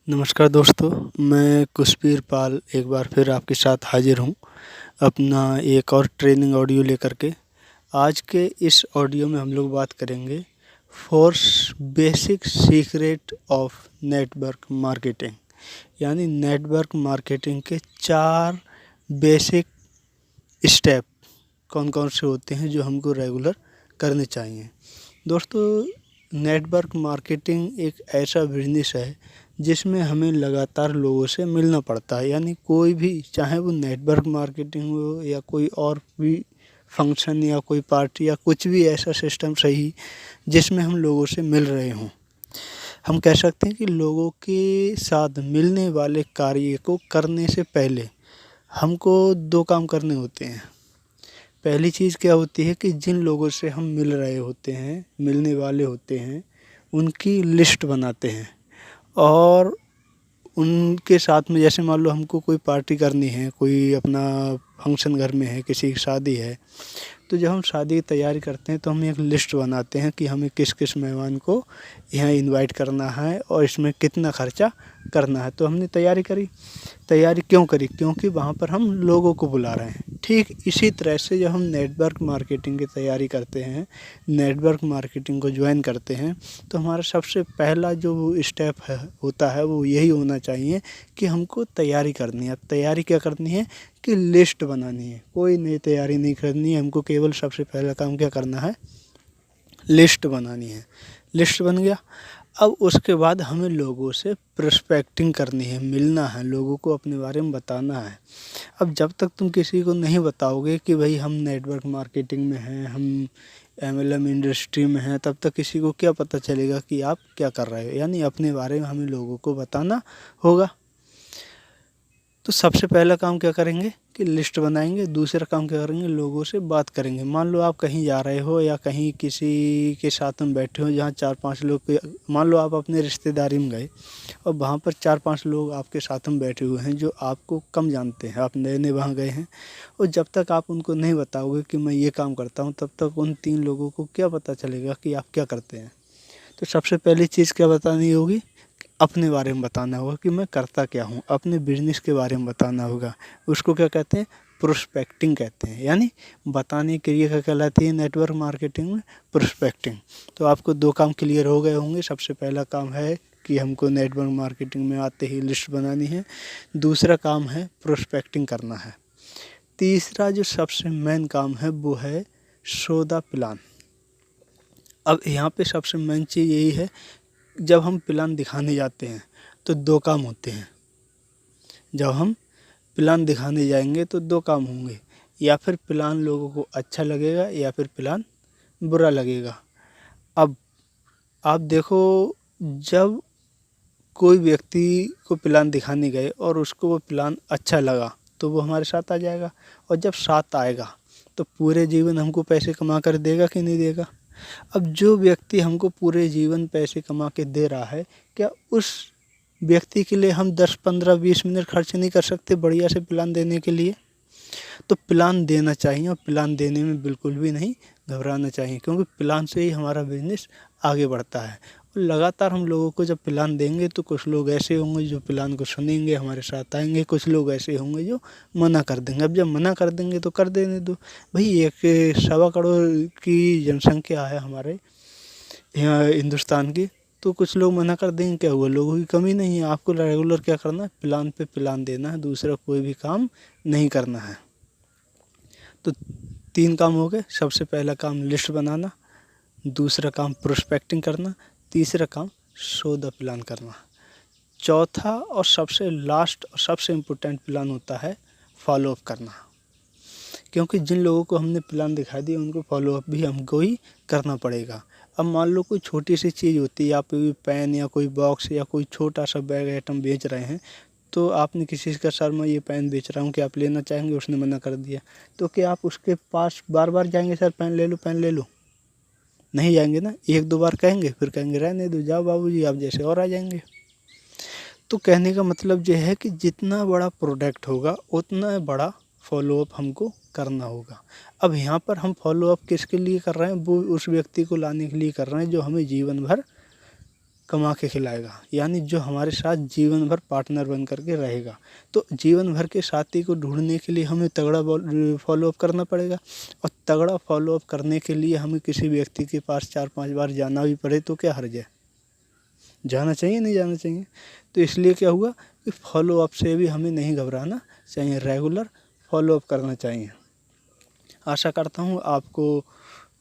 नमस्कार दोस्तों, मैं कुशवीर पाल एक बार फिर आपके साथ हाजिर हूँ अपना एक और ट्रेनिंग ऑडियो लेकर के। आज के इस ऑडियो में हम लोग बात करेंगे force basic secret of network marketing, यानी नेटवर्क मार्केटिंग के 4 बेसिक स्टेप कौन कौन से होते हैं जो हमको रेगुलर करने चाहिए। दोस्तों, नेटवर्क मार्केटिंग एक ऐसा बिजनेस है जिसमें हमें लगातार लोगों से मिलना पड़ता है, यानी कोई भी, चाहे वो नेटवर्क मार्केटिंग हो या कोई और भी फंक्शन या कोई पार्टी या कुछ भी ऐसा सिस्टम सही जिसमें हम लोगों से मिल रहे हों। हम कह सकते हैं कि लोगों के साथ मिलने वाले कार्य को करने से पहले हमको 2 काम करने होते हैं। पहली चीज़ क्या होती है कि जिन लोगों से हम मिल रहे होते हैं, मिलने वाले होते हैं, उनकी लिस्ट बनाते हैं और उनके साथ में, जैसे मान लो हमको कोई पार्टी करनी है, कोई अपना फंक्शन घर में है, किसी की शादी है, तो जब हम शादी की तैयारी करते हैं तो हम एक लिस्ट बनाते हैं कि हमें किस किस मेहमान को यहाँ इनवाइट करना है और इसमें कितना खर्चा करना है। तो हमने तैयारी करी। तैयारी क्यों करी? क्योंकि वहाँ पर हम लोगों को बुला रहे हैं। ठीक इसी तरह से जब हम नेटवर्क मार्केटिंग की तैयारी करते हैं, नेटवर्क मार्केटिंग को ज्वाइन करते हैं, तो हमारा सबसे पहला जो स्टेप है होता है वो यही होना चाहिए कि हमको तैयारी करनी है। अब तैयारी क्या करनी है कि लिस्ट बनानी है। कोई नई तैयारी नहीं करनी है, हमको केवल सबसे पहला काम क्या करना है, लिस्ट बनानी है। लिस्ट बन गया, अब उसके बाद हमें लोगों से प्रोस्पेक्टिंग करनी है, मिलना है, लोगों को अपने बारे में बताना है। अब जब तक तुम किसी को नहीं बताओगे कि भाई हम नेटवर्क मार्केटिंग में हैं, हम एमएलएम इंडस्ट्री में हैं, तब तक किसी को क्या पता चलेगा कि आप क्या कर रहे हो। यानी अपने बारे में हमें लोगों को बताना होगा। तो सबसे पहला काम क्या करेंगे कि लिस्ट बनाएंगे। दूसरा काम क्या करेंगे, लोगों से बात करेंगे। मान लो आप कहीं जा रहे हो या कहीं किसी के साथ में बैठे हो जहाँ 4-5 लोग मान लो आप अपने रिश्तेदारी में गए और वहाँ पर 4-5 लोग आपके साथ में बैठे हुए हैं जो आपको कम जानते हैं, आप नए नए वहाँ गए हैं, और जब तक आप उनको नहीं बताओगे कि मैं ये काम करता हूँ, तब तक उन 3 लोगों को क्या पता चलेगा कि आप क्या करते हैं। तो सबसे पहली चीज़ क्या बतानी होगी, अपने बारे में बताना होगा कि मैं करता क्या हूँ, अपने बिजनेस के बारे में बताना होगा। उसको क्या कहते हैं, प्रोस्पेक्टिंग कहते हैं। यानी बताने के लिए क्या कहलाती है नेटवर्क मार्केटिंग में, प्रोस्पेक्टिंग। तो आपको 2 काम क्लियर हो गए होंगे। सबसे पहला काम है कि हमको नेटवर्क मार्केटिंग में आते ही लिस्ट बनानी है। दूसरा काम है प्रोस्पेक्टिंग करना है। तीसरा जो सबसे मेन काम है वो है शो द प्लान। अब यहाँ पे सबसे मेन चीज़ यही है, जब हम प्लान दिखाने जाते हैं तो 2 काम होते हैं। जब हम प्लान दिखाने जाएंगे तो 2 काम होंगे, या फिर प्लान लोगों को अच्छा लगेगा या फिर प्लान बुरा लगेगा। अब आप देखो, जब कोई व्यक्ति को प्लान दिखाने गए और उसको वो प्लान अच्छा लगा तो वो हमारे साथ आ जाएगा, और जब साथ आएगा तो पूरे जीवन हमको पैसे कमा कर देगा कि नहीं देगा। अब जो व्यक्ति हमको पूरे जीवन पैसे कमा के दे रहा है, क्या उस व्यक्ति के लिए हम 10-15-20 मिनट खर्च नहीं कर सकते बढ़िया से प्लान देने के लिए? तो प्लान देना चाहिए और प्लान देने में बिल्कुल भी नहीं घबराना चाहिए, क्योंकि प्लान से ही हमारा बिजनेस आगे बढ़ता है। और लगातार हम लोगों को जब प्लान देंगे तो कुछ लोग ऐसे होंगे जो प्लान को सुनेंगे, हमारे साथ आएंगे, कुछ लोग ऐसे होंगे जो मना कर देंगे। अब जब मना कर देंगे तो कर देने दो भाई। 1 सवा करोड़ की जनसंख्या है हमारे यहाँ हिंदुस्तान की, तो कुछ लोग मना कर देंगे, क्या हुआ, लोगों की कमी नहीं है। आपको रेगुलर क्या करना है, प्लान पे प्लान देना है, दूसरा कोई भी काम नहीं करना है। तो 3 काम हो गए। सबसे पहला काम लिस्ट बनाना, दूसरा काम प्रोस्पेक्टिंग करना, तीसरा काम शो द प्लान करना। चौथा और सबसे लास्ट और सबसे इम्पोर्टेंट प्लान होता है फॉलो अप करना, क्योंकि जिन लोगों को हमने प्लान दिखा दिया उनको फॉलो अप भी हमको ही करना पड़ेगा। अब मान लो कोई छोटी सी चीज़ होती है, आप कोई पेन या कोई बॉक्स या कोई छोटा सा बैग आइटम बेच रहे हैं, तो आपने किसी का, सर मैं ये पेन बेच रहा हूँ, क्या आप लेना चाहेंगे, उसने मना कर दिया, तो क्या आप उसके पास बार बार जाएंगे, सर पेन ले लो पेन ले लो? नहीं जाएंगे ना। 1-2 बार कहेंगे, फिर कहेंगे रहने दो, जाओ बाबूजी, आप जैसे और आ जाएंगे। तो कहने का मतलब ये है कि जितना बड़ा प्रोडक्ट होगा उतना बड़ा फॉलोअप हमको करना होगा। अब यहाँ पर हम फॉलोअप किसके लिए कर रहे हैं, वो उस व्यक्ति को लाने के लिए कर रहे हैं जो हमें जीवन भर कमा के खिलाएगा, यानी जो हमारे साथ जीवन भर पार्टनर बन करके रहेगा। तो जीवन भर के साथी को ढूंढने के लिए हमें तगड़ा फॉलोअप करना पड़ेगा, और तगड़ा फॉलोअप करने के लिए हमें किसी व्यक्ति के पास 4-5 बार जाना भी पड़े तो क्या हर्ज है, जाना चाहिए नहीं जाना चाहिए। तो इसलिए क्या हुआ कि फॉलोअप से भी हमें नहीं घबराना चाहिए, रेगुलर फॉलोअप करना चाहिए। आशा करता हूँ आपको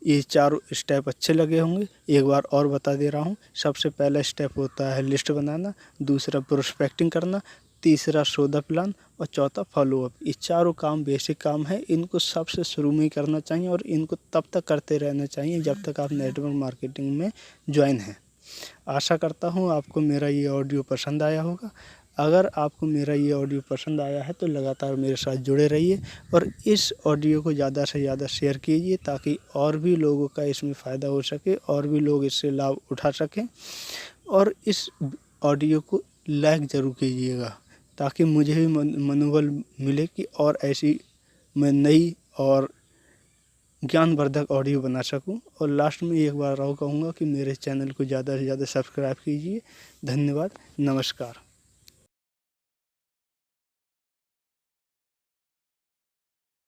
ये 4 स्टेप अच्छे लगे होंगे। एक बार और बता दे रहा हूँ। सबसे पहला स्टेप होता है लिस्ट बनाना, दूसरा प्रोस्पेक्टिंग करना, तीसरा सौदा प्लान और चौथा फॉलोअप। ये चारों काम बेसिक काम है, इनको सबसे शुरू में ही करना चाहिए और इनको तब तक करते रहना चाहिए जब तक आप नेटवर्क मार्केटिंग में ज्वाइन हैं। आशा करता हूँ आपको मेरा ये ऑडियो पसंद आया होगा। अगर आपको मेरा ये ऑडियो पसंद आया है तो लगातार मेरे साथ जुड़े रहिए और इस ऑडियो को ज़्यादा से ज़्यादा शेयर कीजिए, ताकि और भी लोगों का इसमें फ़ायदा हो सके और भी लोग इससे लाभ उठा सकें। और इस ऑडियो को लाइक ज़रूर कीजिएगा, ताकि मुझे भी मनोबल मिले कि और ऐसी मैं नई और ज्ञानवर्धक ऑडियो बना सकूं। और लास्ट में एक बार और कहूँगा कि मेरे चैनल को ज़्यादा से ज़्यादा सब्सक्राइब कीजिए। धन्यवाद, नमस्कार।